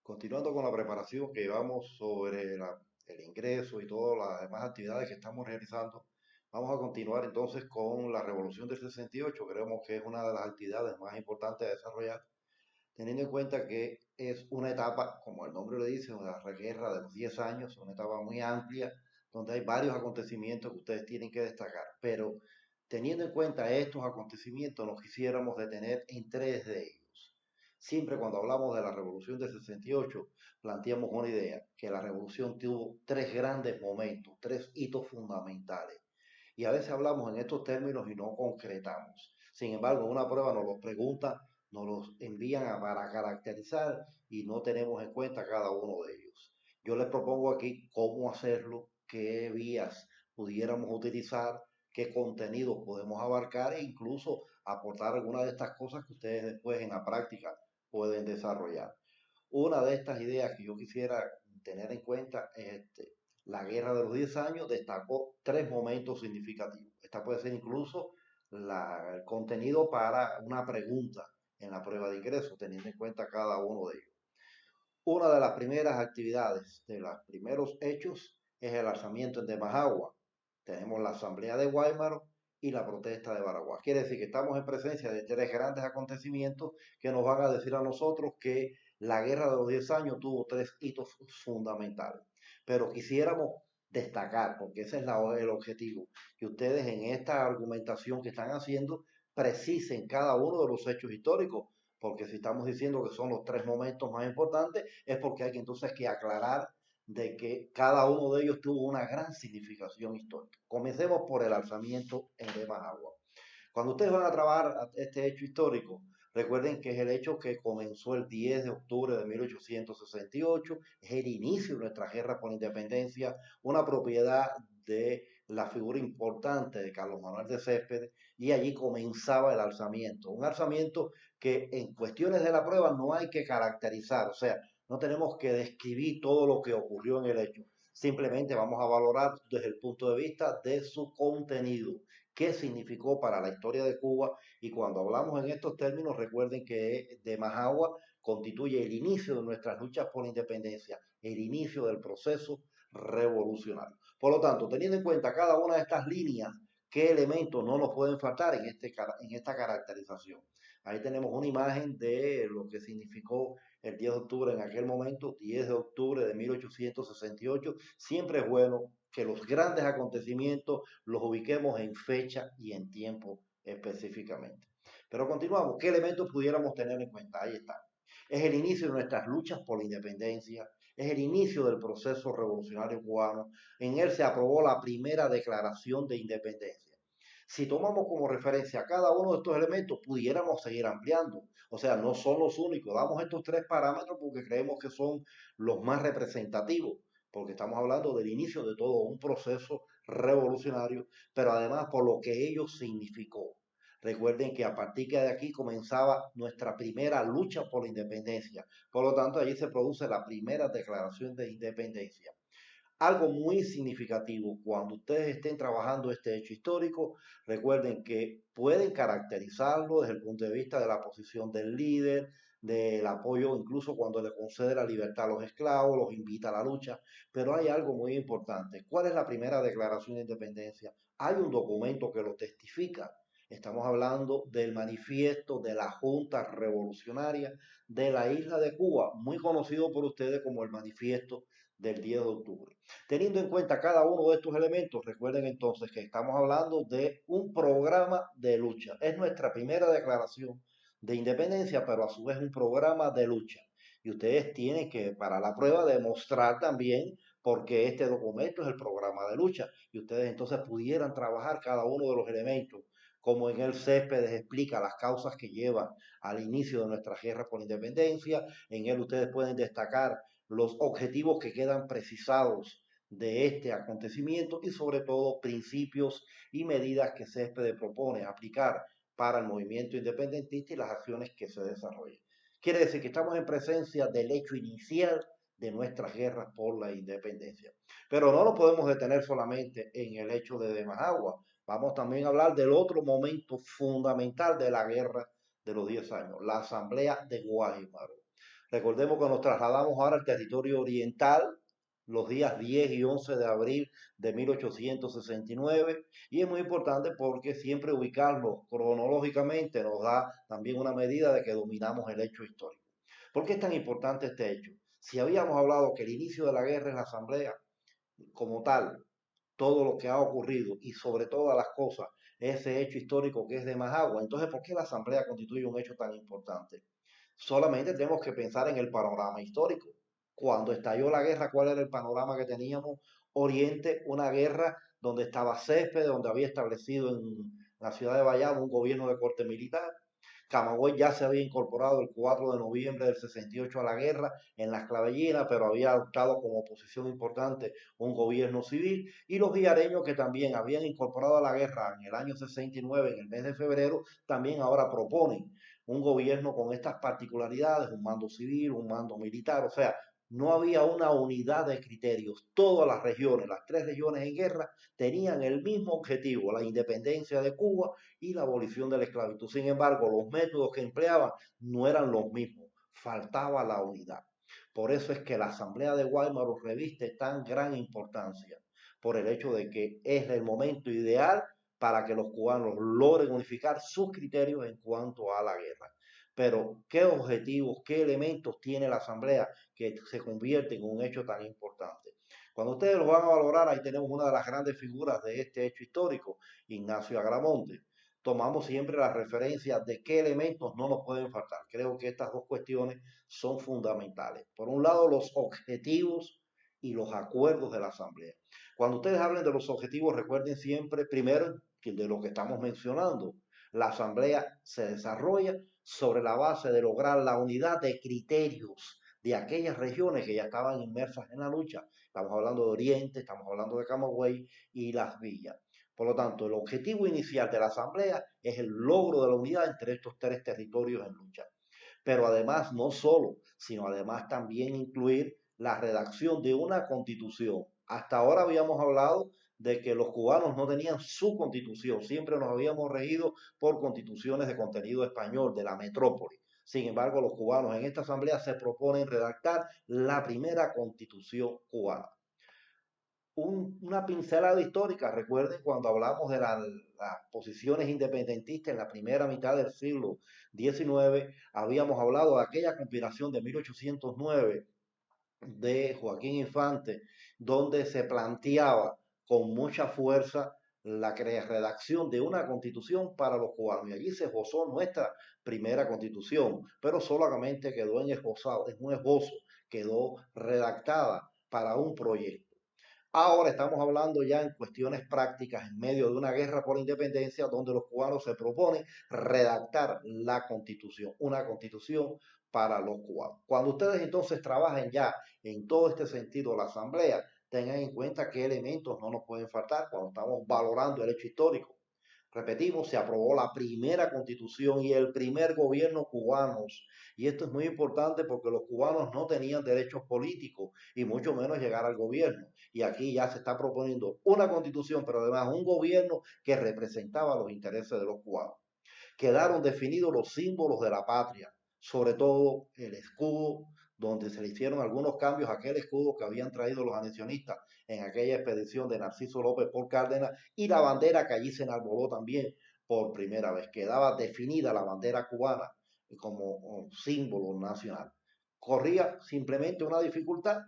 Continuando con la preparación que llevamos sobre el ingreso y todas las demás actividades que estamos realizando, vamos a continuar entonces con la Revolución del 68. Creemos que es una de las actividades más importantes a desarrollar, teniendo en cuenta que es una etapa, como el nombre le dice, una guerra de los 10 años, una etapa muy amplia, donde hay varios acontecimientos que ustedes tienen que destacar. Pero teniendo en cuenta estos acontecimientos, nos quisiéramos detener en tres de ellos. Siempre cuando hablamos de la Revolución del 68, planteamos una idea, que la revolución tuvo tres grandes momentos, tres hitos fundamentales. Y a veces hablamos en estos términos y no concretamos. Sin embargo, una prueba nos los pregunta, nos los envían para caracterizar y no tenemos en cuenta cada uno de ellos. Yo les propongo aquí cómo hacerlo, qué vías pudiéramos utilizar, qué contenidos podemos abarcar e incluso aportar algunas de estas cosas que ustedes después en la práctica pueden desarrollar. Una de estas ideas que yo quisiera tener en cuenta es la guerra de los 10 años destacó tres momentos significativos. Esta puede ser incluso el contenido para una pregunta en la prueba de ingreso, teniendo en cuenta cada uno de ellos. Una de las primeras actividades, de los primeros hechos, es el alzamiento en Demajagua. Tenemos la asamblea de Guaymaro y la protesta de Baraguá. Quiere decir que estamos en presencia de tres grandes acontecimientos que nos van a decir a nosotros que la guerra de los 10 años tuvo tres hitos fundamentales. Pero quisiéramos destacar, porque ese es el objetivo, que ustedes en esta argumentación que están haciendo precisen cada uno de los hechos históricos, porque si estamos diciendo que son los tres momentos más importantes, es porque hay que entonces que aclarar de que cada uno de ellos tuvo una gran significación histórica. Comencemos por el alzamiento en Demajagua. Cuando ustedes van a trabajar este hecho histórico, recuerden que es el hecho que comenzó el 10 de octubre de 1868, es el inicio de nuestra guerra por la independencia, una propiedad de la figura importante de Carlos Manuel de Céspedes, y allí comenzaba el alzamiento. Un alzamiento que en cuestiones de la prueba no hay que caracterizar, o sea, no tenemos que describir todo lo que ocurrió en el hecho. Simplemente vamos a valorar desde el punto de vista de su contenido, qué significó para la historia de Cuba, y cuando hablamos en estos términos recuerden que de Majagua constituye el inicio de nuestras luchas por la independencia, el inicio del proceso revolucionario. Por lo tanto, teniendo en cuenta cada una de estas líneas, qué elementos no nos pueden faltar en esta caracterización. Ahí tenemos una imagen de lo que significó el 10 de octubre en aquel momento, 10 de octubre de 1868. Siempre es bueno que los grandes acontecimientos los ubiquemos en fecha y en tiempo específicamente. Pero continuamos, ¿qué elementos pudiéramos tener en cuenta? Ahí está. Es el inicio de nuestras luchas por la independencia, es el inicio del proceso revolucionario cubano. En él se aprobó la primera declaración de independencia. Si tomamos como referencia cada uno de estos elementos, pudiéramos seguir ampliando. O sea, no son los únicos. Damos estos tres parámetros porque creemos que son los más representativos, porque estamos hablando del inicio de todo un proceso revolucionario, pero además por lo que ello significó. Recuerden que a partir de aquí comenzaba nuestra primera lucha por la independencia. Por lo tanto, allí se produce la primera declaración de independencia. Algo muy significativo, cuando ustedes estén trabajando este hecho histórico, recuerden que pueden caracterizarlo desde el punto de vista de la posición del líder, del apoyo, incluso cuando le concede la libertad a los esclavos, los invita a la lucha, pero hay algo muy importante. ¿Cuál es la primera declaración de independencia? Hay un documento que lo testifica. Estamos hablando del manifiesto de la Junta Revolucionaria de la isla de Cuba, muy conocido por ustedes como el manifiesto del 10 de octubre. Teniendo en cuenta cada uno de estos elementos, recuerden entonces que estamos hablando de un programa de lucha. Es nuestra primera declaración de independencia, pero a su vez un programa de lucha. Y ustedes tienen que, para la prueba, demostrar también por qué este documento es el programa de lucha. Y ustedes entonces pudieran trabajar cada uno de los elementos, como en el Céspedes explica las causas que llevan al inicio de nuestra guerra por la independencia. En él ustedes pueden destacar los objetivos que quedan precisados de este acontecimiento y sobre todo principios y medidas que Céspedes propone aplicar para el movimiento independentista y las acciones que se desarrollen. Quiere decir que estamos en presencia del hecho inicial de nuestras guerras por la independencia. Pero no nos podemos detener solamente en el hecho de Majagua. Vamos también a hablar del otro momento fundamental de la guerra de los 10 años, la Asamblea de Guáimaro. Recordemos que nos trasladamos ahora al territorio oriental los días 10 y 11 de abril de 1869 y es muy importante porque siempre ubicarlo cronológicamente nos da también una medida de que dominamos el hecho histórico. ¿Por qué es tan importante este hecho? Si habíamos hablado que el inicio de la guerra es la asamblea como tal, todo lo que ha ocurrido y sobre todas las cosas, ese hecho histórico que es de Majagua, entonces ¿por qué la asamblea constituye un hecho tan importante? Solamente tenemos que pensar en el panorama histórico. Cuando estalló la guerra, ¿cuál era el panorama que teníamos? Oriente, una guerra donde estaba Céspedes, donde había establecido en la ciudad de Bayamo un gobierno de corte militar. Camagüey ya se había incorporado el 4 de noviembre del 68 a la guerra en las clavellinas, pero había adoptado como oposición importante un gobierno civil. Y los villareños que también habían incorporado a la guerra en el año 69, en el mes de febrero, también ahora proponen un gobierno con estas particularidades, un mando civil, un mando militar, o sea, no había una unidad de criterios. Todas las regiones, las tres regiones en guerra, tenían el mismo objetivo, la independencia de Cuba y la abolición de la esclavitud. Sin embargo, los métodos que empleaban no eran los mismos, faltaba la unidad. Por eso es que la Asamblea de Guaymaro reviste tan gran importancia, por el hecho de que es el momento ideal para que los cubanos logren unificar sus criterios en cuanto a la guerra. Pero, ¿qué objetivos, qué elementos tiene la Asamblea que se convierte en un hecho tan importante? Cuando ustedes lo van a valorar, ahí tenemos una de las grandes figuras de este hecho histórico, Ignacio Agramonte. Tomamos siempre la referencia de qué elementos no nos pueden faltar. Creo que estas dos cuestiones son fundamentales. Por un lado, los objetivos y los acuerdos de la Asamblea. Cuando ustedes hablen de los objetivos, recuerden siempre, primero, que de lo que estamos mencionando, la Asamblea se desarrolla sobre la base de lograr la unidad de criterios de aquellas regiones que ya estaban inmersas en la lucha. Estamos hablando de Oriente, estamos hablando de Camagüey y Las Villas. Por lo tanto, el objetivo inicial de la Asamblea es el logro de la unidad entre estos tres territorios en lucha. Pero además, no solo, sino además también incluir la redacción de una constitución. Hasta ahora habíamos hablado de que los cubanos no tenían su constitución, siempre nos habíamos regido por constituciones de contenido español de la metrópoli. Sin embargo, los cubanos en esta asamblea se proponen redactar la primera constitución cubana. Una pincelada histórica, recuerden cuando hablamos de las posiciones independentistas en la primera mitad del siglo XIX, habíamos hablado de aquella conspiración de 1809 de Joaquín Infante, donde se planteaba con mucha fuerza la redacción de una constitución para los cubanos. Y allí se esbozó nuestra primera constitución, pero solamente quedó en un esbozo, quedó redactada para un proyecto. Ahora estamos hablando ya en cuestiones prácticas en medio de una guerra por la independencia donde los cubanos se proponen redactar la constitución, una constitución para los cubanos. Cuando ustedes entonces trabajen ya en todo este sentido la asamblea, tengan en cuenta qué elementos no nos pueden faltar cuando estamos valorando el hecho histórico. Repetimos, se aprobó la primera constitución y el primer gobierno cubanos. Y esto es muy importante porque los cubanos no tenían derechos políticos y mucho menos llegar al gobierno. Y aquí ya se está proponiendo una constitución, pero además un gobierno que representaba los intereses de los cubanos. Quedaron definidos los símbolos de la patria, sobre todo el escudo, donde se le hicieron algunos cambios a aquel escudo que habían traído los anexionistas en aquella expedición de Narciso López por Cárdenas, y la bandera que allí se enarboló también por primera vez. Quedaba definida la bandera cubana como símbolo nacional. Corría simplemente una dificultad.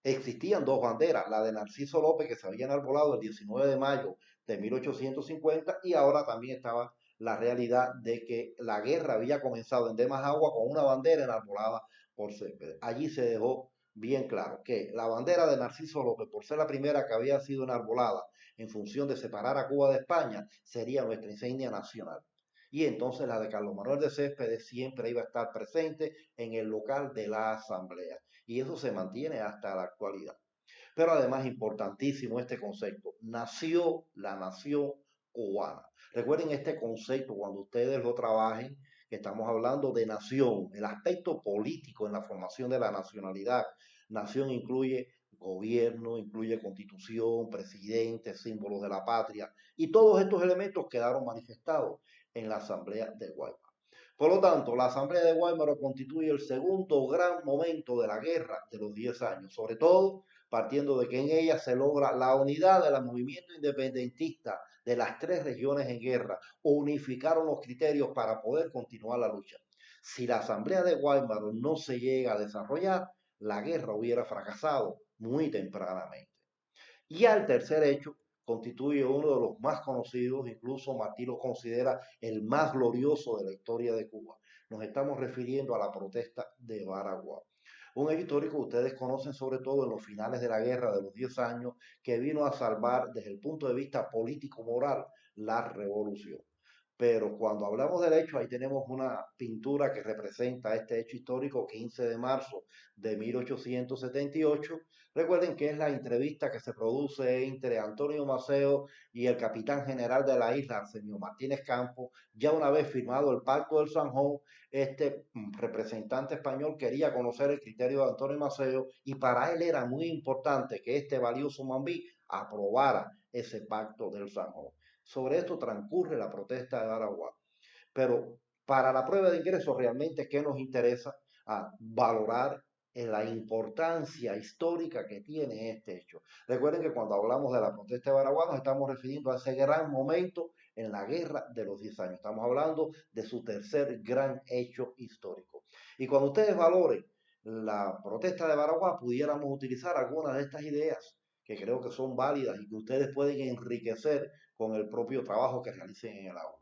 Existían dos banderas, la de Narciso López que se había enarbolado el 19 de mayo de 1850 y ahora también estaba la realidad de que la guerra había comenzado en Demajagua con una bandera enarbolada por Céspedes. Allí se dejó bien claro que la bandera de Narciso López, por ser la primera que había sido enarbolada en función de separar a Cuba de España, sería nuestra insignia nacional. Y entonces la de Carlos Manuel de Céspedes siempre iba a estar presente en el local de la asamblea. Y eso se mantiene hasta la actualidad. Pero además importantísimo este concepto, nació la nación cubana. Recuerden este concepto cuando ustedes lo trabajen, que estamos hablando de nación, el aspecto político en la formación de la nacionalidad. nación incluye gobierno, incluye constitución, presidente, símbolos de la patria, y todos estos elementos quedaron manifestados en la Asamblea de Weimar. Por lo tanto, la Asamblea de Weimar constituye el segundo gran momento de la guerra de los 10 años, sobre todo partiendo de que en ella se logra la unidad del movimiento independentista de las tres regiones en guerra, unificaron los criterios para poder continuar la lucha. Si la Asamblea de Weimar no se llega a desarrollar, la guerra hubiera fracasado muy tempranamente. Y al tercer hecho constituye uno de los más conocidos, incluso Martí lo considera el más glorioso de la historia de Cuba. Nos estamos refiriendo a la protesta de Baraguá. Un hecho histórico que ustedes conocen sobre todo en los finales de la guerra de los 10 años, que vino a salvar desde el punto de vista político-moral la revolución. Pero cuando hablamos del hecho, ahí tenemos una pintura que representa este hecho histórico, 15 de marzo de 1878. Recuerden que es la entrevista que se produce entre Antonio Maceo y el capitán general de la isla, Arsenio Martínez Campos. Ya una vez firmado el Pacto del Sanjón, este representante español quería conocer el criterio de Antonio Maceo y para él era muy importante que este valioso mambí aprobara ese Pacto del Sanjón. Sobre esto transcurre la protesta de Aragua. Pero para la prueba de ingreso, realmente, ¿qué nos interesa? Valorar la importancia histórica que tiene este hecho. Recuerden que cuando hablamos de la protesta de Baraguá nos estamos refiriendo a ese gran momento en la guerra de los 10 años. Estamos hablando de su tercer gran hecho histórico. Y cuando ustedes valoren la protesta de Baraguá, pudiéramos utilizar algunas de estas ideas que creo que son válidas y que ustedes pueden enriquecer con el propio trabajo que realicen en el aula.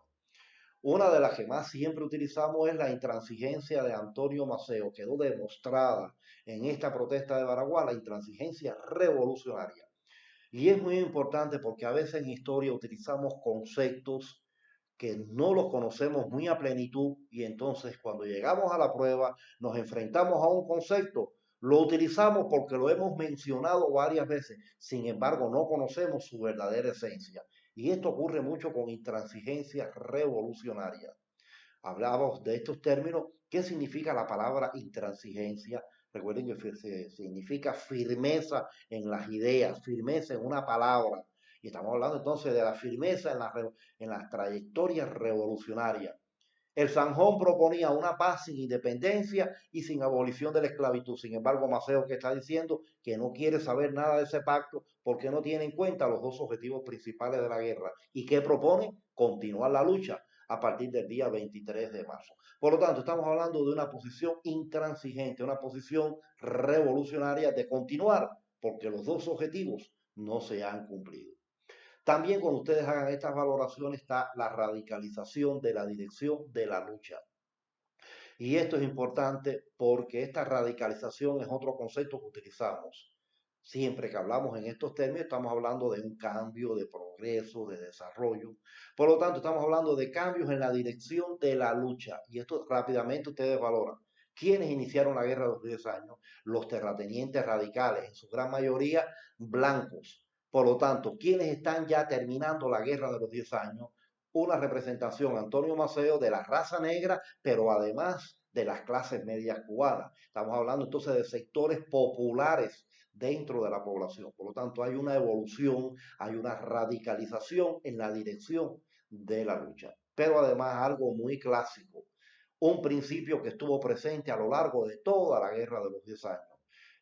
Una de las que más siempre utilizamos es la intransigencia de Antonio Maceo. Quedó demostrada en esta protesta de Baraguá la intransigencia revolucionaria. Y es muy importante porque a veces en historia utilizamos conceptos que no los conocemos muy a plenitud y entonces cuando llegamos a la prueba nos enfrentamos a un concepto, lo utilizamos porque lo hemos mencionado varias veces, sin embargo no conocemos su verdadera esencia. Y esto ocurre mucho con intransigencia revolucionaria. Hablamos de estos términos. ¿Qué significa la palabra intransigencia? Recuerden que significa firmeza en las ideas, firmeza en una palabra. Y estamos hablando entonces de la firmeza en la trayectoria revolucionaria. El Sanjón proponía una paz sin independencia y sin abolición de la esclavitud. Sin embargo, Maceo que está diciendo que no quiere saber nada de ese pacto porque no tiene en cuenta los dos objetivos principales de la guerra. ¿Y qué propone? Continuar la lucha a partir del día 23 de marzo. Por lo tanto, estamos hablando de una posición intransigente, una posición revolucionaria de continuar porque los dos objetivos no se han cumplido. También cuando ustedes hagan estas valoraciones está la radicalización de la dirección de la lucha. Y esto es importante porque esta radicalización es otro concepto que utilizamos. Siempre que hablamos en estos términos estamos hablando de un cambio, de progreso, de desarrollo. Por lo tanto, estamos hablando de cambios en la dirección de la lucha. Y esto rápidamente ustedes valoran. ¿Quiénes iniciaron la guerra de los 10 años? Los terratenientes radicales, en su gran mayoría blancos. Por lo tanto, ¿quiénes están ya terminando la guerra de los 10 años? Una representación, Antonio Maceo, de la raza negra, pero además de las clases medias cubanas. Estamos hablando entonces de sectores populares dentro de la población. Por lo tanto, hay una evolución, hay una radicalización en la dirección de la lucha. Pero además algo muy clásico, un principio que estuvo presente a lo largo de toda la guerra de los 10 años.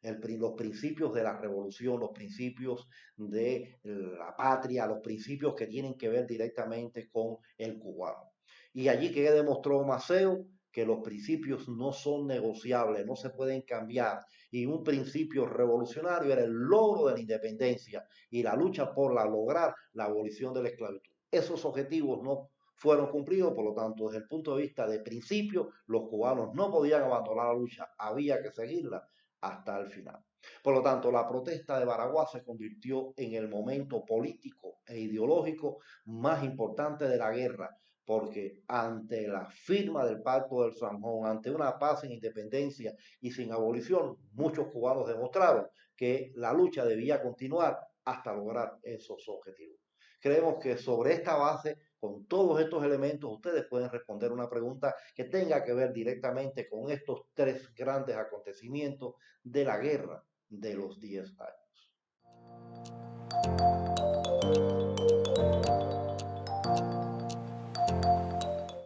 Los principios de la revolución, los principios de la patria, los principios que tienen que ver directamente con el cubano. Y allí que demostró Maceo que los principios no son negociables, no se pueden cambiar. Y un principio revolucionario era el logro de la independencia y la lucha por lograr la abolición de la esclavitud. Esos objetivos no fueron cumplidos, por lo tanto, desde el punto de vista de principio, los cubanos no podían abandonar la lucha, había que seguirla hasta el final. Por lo tanto, la protesta de Baraguá se convirtió en el momento político e ideológico más importante de la guerra, porque ante la firma del Pacto del Sanjón, ante una paz sin independencia y sin abolición, muchos cubanos demostraron que la lucha debía continuar hasta lograr esos objetivos. Creemos que sobre esta base, con todos estos elementos, ustedes pueden responder una pregunta que tenga que ver directamente con estos tres grandes acontecimientos de la guerra de los 10 años.